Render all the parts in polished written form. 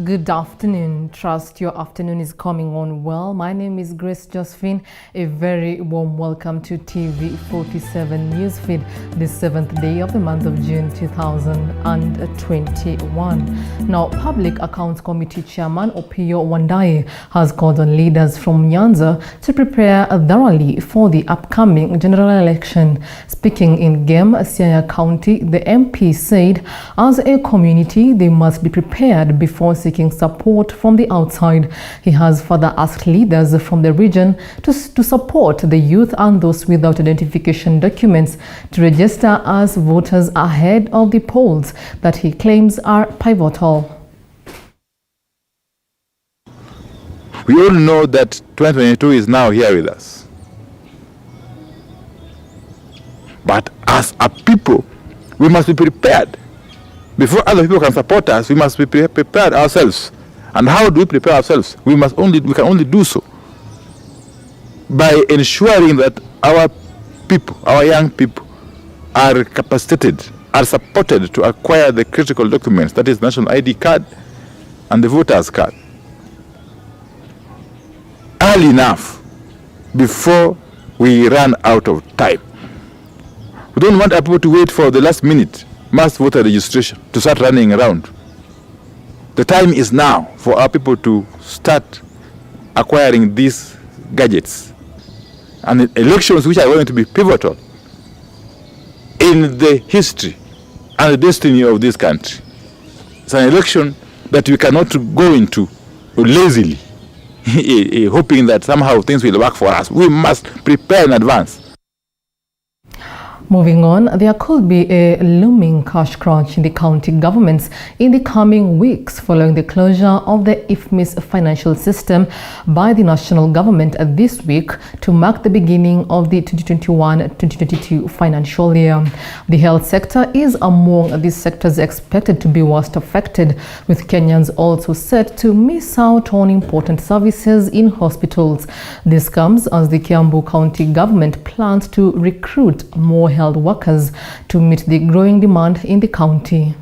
Good afternoon. Trust your afternoon is coming on well. My name is Grace Josephine. A very warm welcome to TV 47 Newsfeed, the 7th day of the month of June 2021. Now, Public Accounts Committee Chairman Opiyo Wandayi has called on leaders from Nyanza to prepare thoroughly for the upcoming general election. Speaking in Gem, Siaya County, the MP said, as a community, they must be prepared before seeking support from the outside. He has further asked leaders from the region to support the youth and those without identification documents to register as voters ahead of the polls that he claims are pivotal. We all know that 2022 is now here with us. But as a people, we must be prepared. Before other people can support us, we must be prepared ourselves. And how do we prepare ourselves? We can only do so by ensuring that our people, our young people, are capacitated, are supported to acquire the critical documents, that is national ID card and the voter's card, early enough before we run out of time. We don't want our people to wait for the last minute mass voter registration to start running around. The time is now for our people to start acquiring these gadgets. And elections which are going to be pivotal in the history and the destiny of this country. It's an election that we cannot go into lazily, hoping that somehow things will work for us. We must prepare in advance. Moving on, there could be a looming cash crunch in the county governments in the coming weeks following the closure of the IFMIS financial system by the national government this week to mark the beginning of the 2021-2022 financial year. The health sector is among the sectors expected to be worst affected, with Kenyans also set to miss out on important services in hospitals. This comes as the Kiambu County government plans to recruit more health workers to meet the growing demand in the county.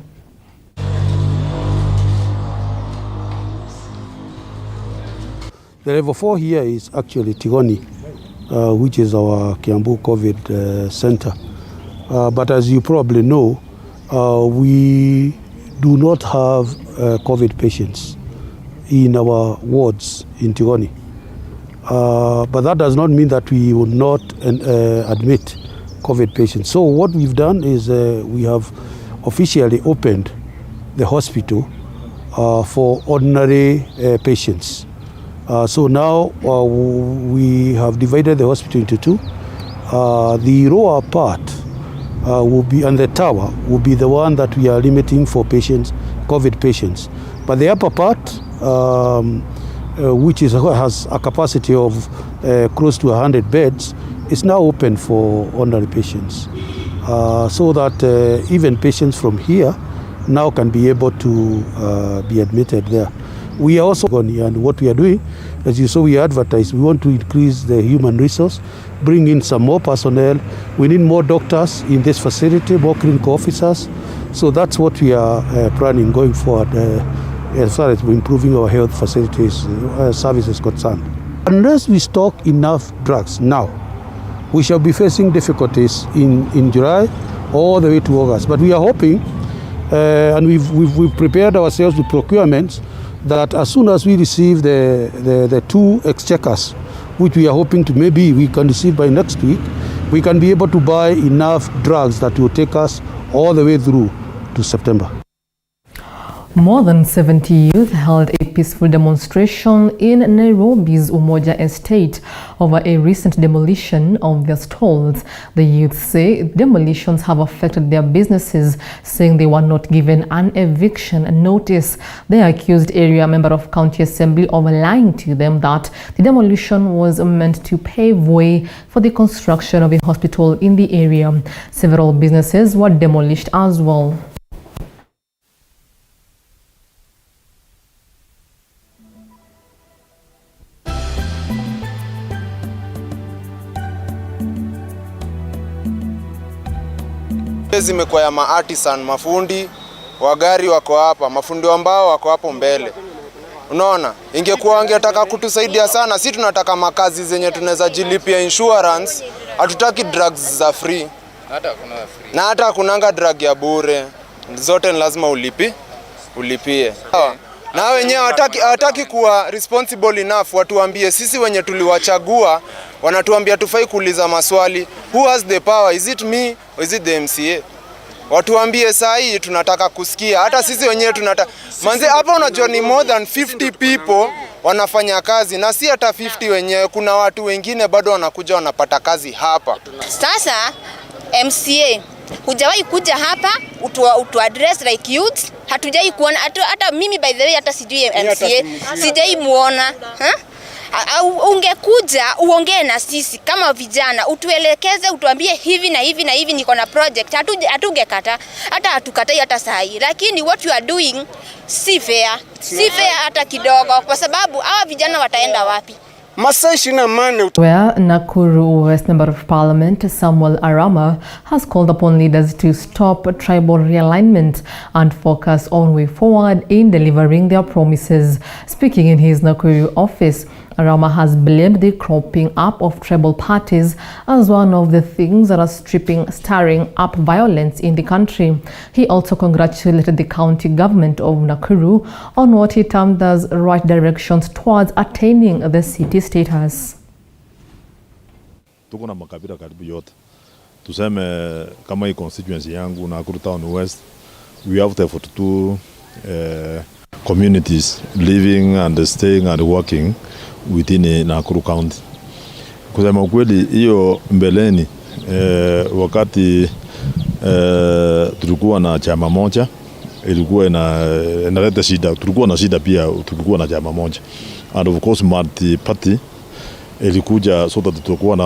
The level 4 here is actually Tigoni, which is our Kiambu COVID center. But as you probably know, we do not have COVID patients in our wards in Tigoni. But that does not mean that we will not admit COVID patients. So what we've done is we have officially opened the hospital for ordinary patients. So now we have divided the hospital into two. The lower part will be, and the tower will be the one that we are limiting for patients, COVID patients. But the upper part, which has a capacity of close to 100 beds, is now open for ordinary patients, so that even patients from here now can be able to be admitted there. We are also going, and what we are doing, as you saw, we advertise, we want to increase the human resource, bring in some more personnel. We need more doctors in this facility, more clinical officers. So that's what we are planning going forward as far as improving our health facilities services concerned. Unless we stock enough drugs now, we shall be facing difficulties in July all the way to August. But we are hoping, and we've prepared ourselves with procurements, that as soon as we receive the 2 exchequers, which we are hoping to maybe we can receive by next week, we can be able to buy enough drugs that will take us all the way through to September. More than 70 youth held a peaceful demonstration in Nairobi's Umoja estate over a recent demolition of their stalls. The youth say demolitions have affected their businesses, saying they were not given an eviction notice. They accused area member of county assembly of lying to them that the demolition was meant to pave way for the construction of a hospital in the area. Several businesses were demolished as well. Zimekuwa ya maartisan, mafundi wa gari wako hapa, mafundi ambao wako hapo mbele. Unaona, ingekuwa wangetaka kutusaidia sana. Si tunataka makazi zenye tunaweza jilipia insurance, hatutaki drugs za free. Na hata kunanga drug ya bure. Zote ni lazima ulipie. Na wenyewe hataki kuwa responsible enough, watuambie sisi wenye tuliwachagua, wanatuambia tufai kuuliza maswali. Who has the power? Is it me or is it the MCA? Watuambie saa hii tunataka kusikia. Hata sisi wenyewe tunataka. Manze hapa unajua ni more than 50 people wanafanya kazi, na si hata 50 wenyewe, kuna watu wengine bado wanakuja wanapata kazi hapa. Sasa MCA hujawahi kuja hapa utu address like youth, hatujai kuona hata mimi by the way hata sijui MCA sijai muona. Ungekuja uongee na sisi kama vijana, utuelekeze, utuambie hivi na hivi na hivi, niko na project. Hatungekata, hata hatukatai hata saa hii, lakini what you are doing si fair hata kidogo, kwa sababu hawa vijana wataenda wapi? Where Nakuru West Member of Parliament Samuel Arama has called upon leaders to stop tribal realignment and focus on way forward in delivering their promises. Speaking in his Nakuru office, Arama has blamed the cropping up of tribal parties as one of the things that are stirring up violence in the country. He also congratulated the county government of Nakuru on what he termed as right directions towards attaining the city status. Tuko na makabila karibu yote. Tuseme kama hii constituency yangu Nakuru Town West, we have the 42 communities living and staying and working within Nakuru County. Kusema ukweli hiyo mbeleni wakati tulikuwa na chama moja ilikuwa inaleta shida, tulikuwa na shida pia, tulikuwa na chama moja, and of course multi party ilikuja so that tulikuwa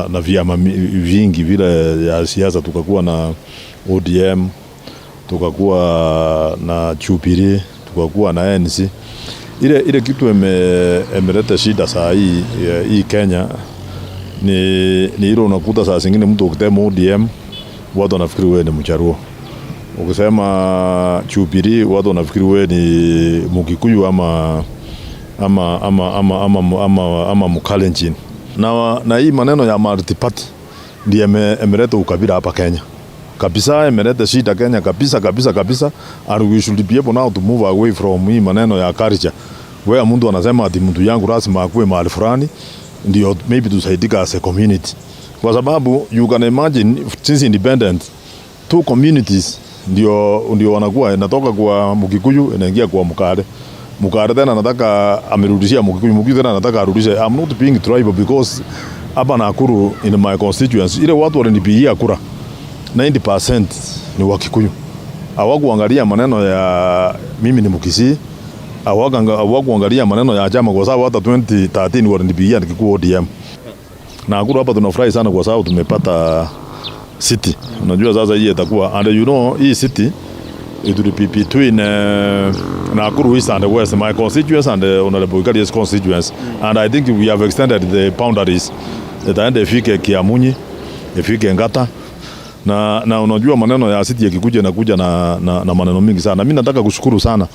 na vyama vingi vile ya siasa, tukakuwa na ODM, tukakuwa na Jubilee, tukakuwa na ANC. Ile kitu emeleta shida saa hii Kenya ni ile unakuta saa zingine mtu ukitema ODM watu wanafikiri wewe ni Mjaruo. Ukisema Jubilee watu wanafikiri wewe ni Mkikuyu ama Mkalenjin. Na hii maneno ya multi party ndiye emeleta ukabila hapa Kenya. Kabisa emeleta shida Kenya kabisa, and we should be able now to move away from hii maneno ya culture where mtu anasema ati mtu yangu lazima akue mahali fulani ndio maybe tusaidika as a community, kwa sababu you can imagine since independent two communities ndio wanakuwa inatoka kwa Mkikuyu inaingia kwa Mkare tena anataka amerudishia Mkikuyu tena anataka arudishe. I'm not being tribal because hapa Nakuru in my constituency ile watu walinipigia kura 90% ni Wakikuyu. Hawakuangalia maneno ya mimi ni Mkisii, hawakuangalia maneno ya chama, kwa sababu hata 2013 walinipigia nikikuwa ODM. Nakuru hapa tunafurahi sana kwa sababu tumepata city. Unajua sasa hii itakuwa, and you know hii city it will be between Nakuru East and West, my constituents and Honorable Gadi's constituents, and I think we have extended the boundaries. Itaenda ifike Kiamunyi, ifike Ngata. Na unajua maneno ya city yakikuja na maneno mingi sana. Mimi nataka kushukuru sana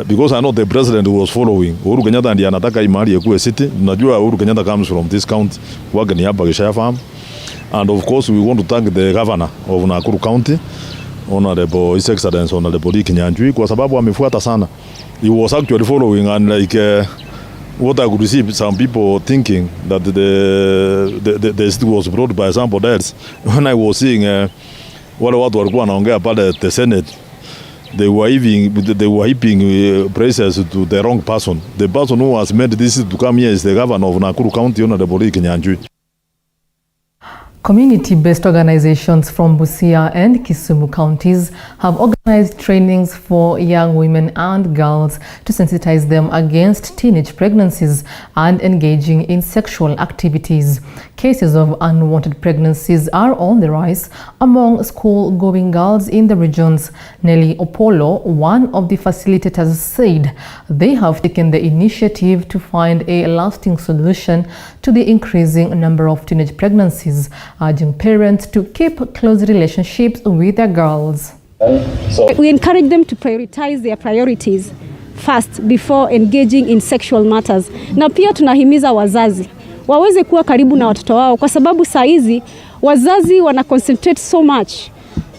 because I know the president was following. Uhuru Kenyatta ndiye anataka imali ikuwe city. Unajua Uhuru Kenyatta comes from this county, wake ni hapa Gishaya farm. And of course we want to thank the governor of Nakuru County, Honorable His Excellency Honorable Kinyanjui, kwa sababu amefuata sana. He was actually following, and like what I could see some people thinking that the city was brought by somebody else. When I was seeing wale watu walikuwa wanaongea pale the Senate, they were heaping praises to the wrong person. The person who has made this to come here is the governor of Nakuru County, Honorable Kinyanjui. Community-based organizations from Busia and Kisumu counties have organized trainings for young women and girls to sensitize them against teenage pregnancies and engaging in sexual activities. Cases of unwanted pregnancies are on the rise among school-going girls in the regions. Nelly Opolo, one of the facilitators, said they have taken the initiative to find a lasting solution to the increasing number of teenage pregnancies, urging parents to keep close relationships with their girls. We encourage them to prioritize their priorities first before engaging in sexual matters. Na pia tunahimiza wazazi waweze kuwa karibu na watoto wao, kwa sababu saa hizi wazazi wana concentrate so much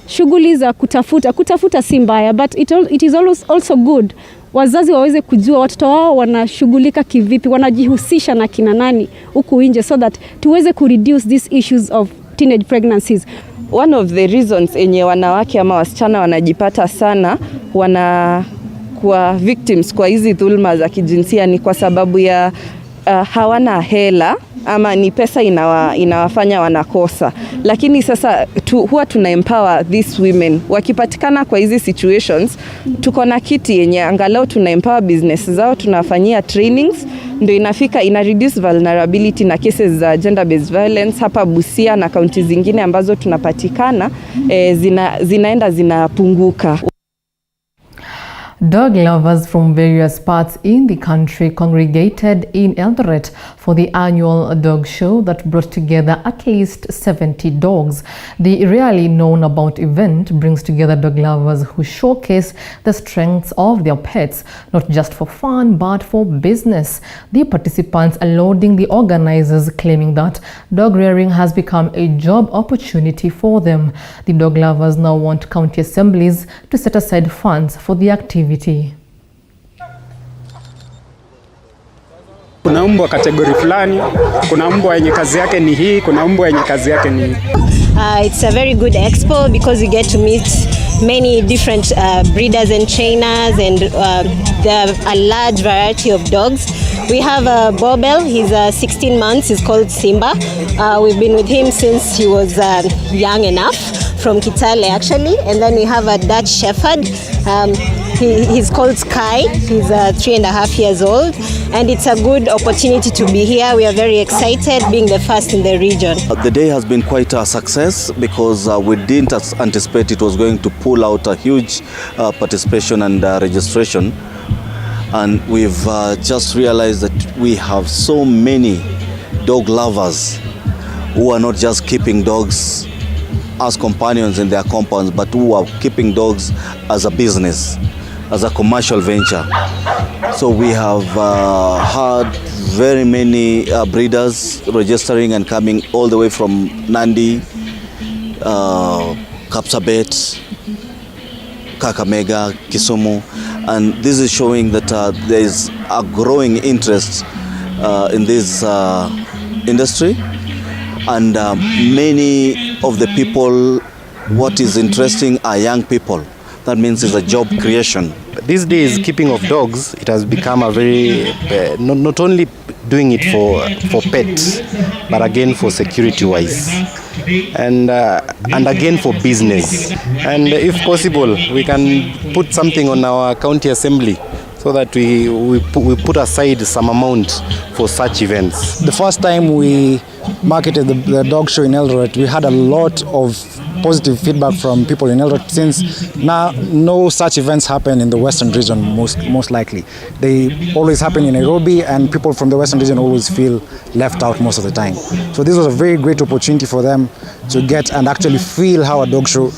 shughuli za kutafuta si mbaya, but it is also good wazazi waweze kujua watoto wao wanashughulika kivipi, wanajihusisha na kina nani huku nje, so that tuweze reduce these issues of teenage pregnancies. One of the reasons enye wanawake ama wasichana wanajipata sana wanakuwa victims kwa hizi dhulma za kijinsia ni kwa sababu ya hawana hela ama ni pesa inawafanya wanakosa. Lakini sasa huwa tuna empower these women. Wakipatikana kwa hizi situations, tuko na kiti yenye angalau tuna empower business zao, tunafanyia trainings, ndio ina reduce vulnerability na cases za gender based violence hapa Busia na kaunti zingine ambazo tunapatikana zinaenda zinapunguka. Dog lovers from various parts in the country congregated in Eldoret for the annual dog show that brought together at least 70 dogs. The rarely known about event brings together dog lovers who showcase the strengths of their pets, not just for fun but for business. The participants lauding the organizers, claiming that dog rearing has become a job opportunity for them. The dog lovers now want county assemblies to set aside funds for the activity. Kuna mbwa kategori fulani, kuna mbwa yenye kazi yake ni hii, kuna mbwa yenye kazi yake ni hii. It's a very good expo because you get to meet many different breeders and trainers, and there are a large variety of dogs. We have a Bobel, he's 16 months, he's called Simba. We've been with him since he was young enough, from Kitale actually. And then we have a Dutch Shepherd. He's called Sky. He's 3.5 years old, and it's a good opportunity to be here. We are very excited being the first in the region. The day has been quite a success because we didn't anticipate it was going to pull out a huge participation and registration, and we've just realized that we have so many dog lovers who are not just keeping dogs as companions in their compounds, but who are keeping dogs as a business, as a commercial venture. So we have had very many breeders registering and coming all the way from Nandi, Kapsabet, Kakamega, Kisumu, and this is showing that there is a growing interest in this industry, and many of the people, what is interesting are young people. That means it's a job creation. These days, keeping of dogs, it has become a very, not only doing it for pets, but again for security-wise, and again for business. And if possible, we can put something on our county assembly so that we put aside some amount for such events. The first time we marketed the dog show in Eldoret, we had a lot of positive feedback from people in Eldoret, since now no such events happen in the Western region most likely. They always happen in Nairobi, and people from the Western region always feel left out most of the time. So this was a very great opportunity for them to get and actually feel how a dog show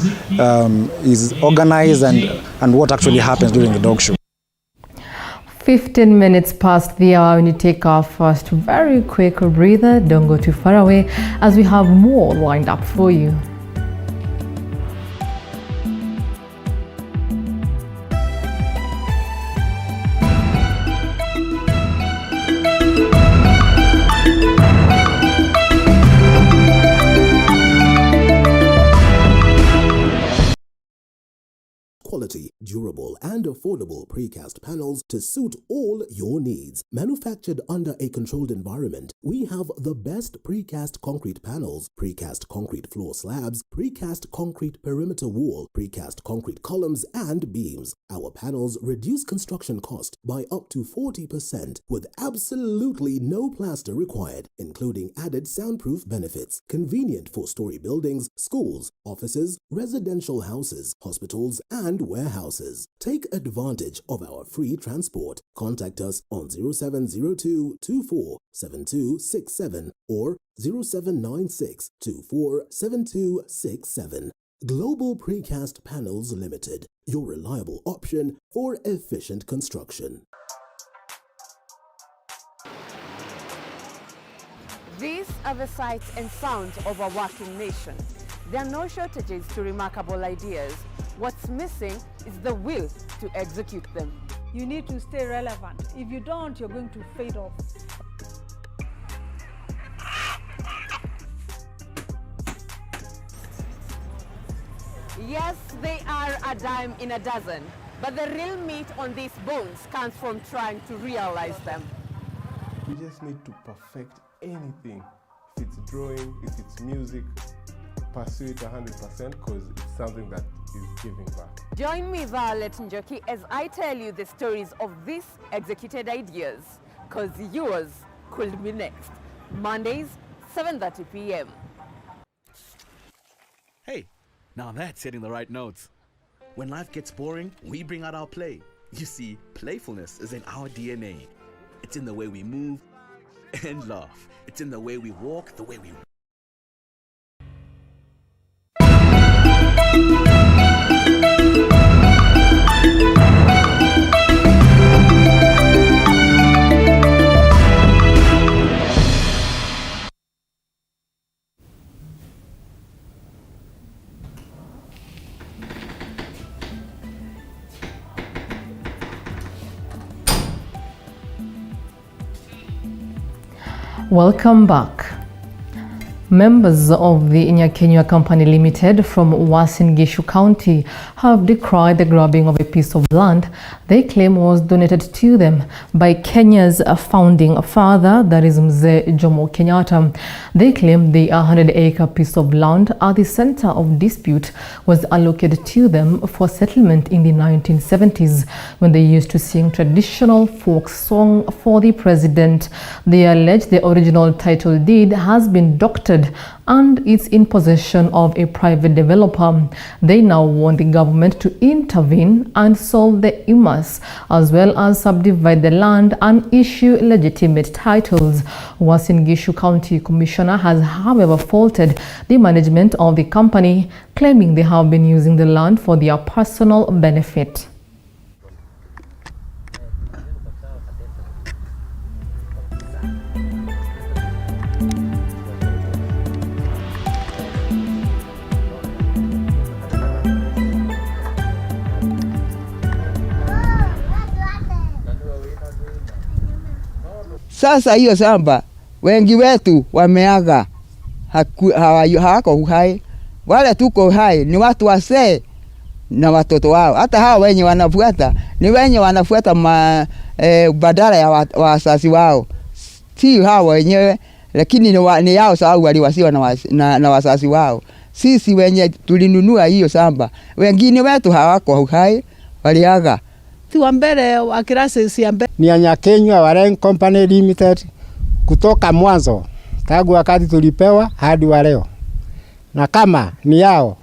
is organized and what actually happens during the dog show. 15 minutes past the hour when you take our first very quick breather. Don't go too far away as we have more lined up for you. Quality, durable and affordable precast panels to suit all your needs. Manufactured under a controlled environment, we have the best precast concrete panels, precast concrete floor slabs, precast concrete perimeter wall, precast concrete columns and beams. Our panels reduce construction cost by up to 40% with absolutely no plaster required, including added soundproof benefits. Convenient four-story buildings, schools, offices, residential houses, hospitals and warehouses. Take advantage of our free transport. Contact us on 0702 24 7267 or 0796 24 7267. Global Precast Panels Limited, your reliable option for efficient construction. These are the sights and sounds of a working nation. There are no shortages to remarkable ideas. What's missing is the will to execute them. You need to stay relevant. If you don't, you're going to fade off. Yes, they are a dime in a dozen, but the real meat on these bones comes from trying to realize them. You just need to perfect anything. If it's drawing, if it's music, pursue it 100% because it's something that is giving back. Join me, Violet Njoki, as I tell you the stories of these executed ideas, because yours could be next. Mondays, 7:30 p.m. Hey, now that's hitting the right notes. When life gets boring, we bring out our play. You see, playfulness is in our DNA. It's in the way we move and laugh. It's in the way we walk, the way we... Welcome back. Members of the Nyakenya Company Limited from Uasin Gishu County have decried the grabbing of a piece of land they claim was donated to them by Kenya's founding father, that is Mzee Jomo Kenyatta. They claim the 100-acre piece of land at the center of dispute was allocated to them for settlement in the 1970s when they used to sing traditional folk song for the president. They allege the original title deed has been doctored and it's in possession of a private developer. They now want the government to intervene and solve the immerse, as well as subdivide the land and issue legitimate titles. Uasin Gishu County Commissioner has, however, faulted the management of the company, claiming they have been using the land for their personal benefit. Sasa hiyo shamba wengi wetu wameaga, hawako hai. Wale tuko hai ni watu wasee na watoto wao. Hata hao wenye wanafuata ni wenye wanafuata badala ya wazazi wao, si hao wenyewe, lakini ni yao sababu waliwasiwa na wazazi wao. Sisi wenye tulinunua hiyo shamba, wengine wetu hawako hai, waliaga. Mbele wa kirasi ya mbele ni Nyakenya Warren Company Limited kutoka mwanzo tangu wakati tulipewa hadi wa leo, na kama ni yao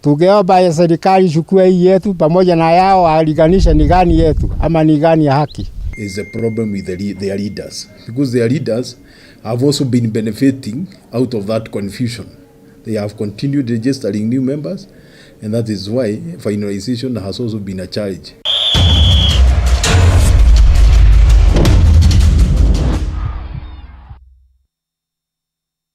tungeomba ya serikali chukue hii yetu pamoja na yao, aliganisha ni gani yetu ama ni gani ya haki. Is a problem with their leaders, because their leaders have also been benefiting out of that confusion. They have continued registering new members, and that is why finalization has also been a challenge.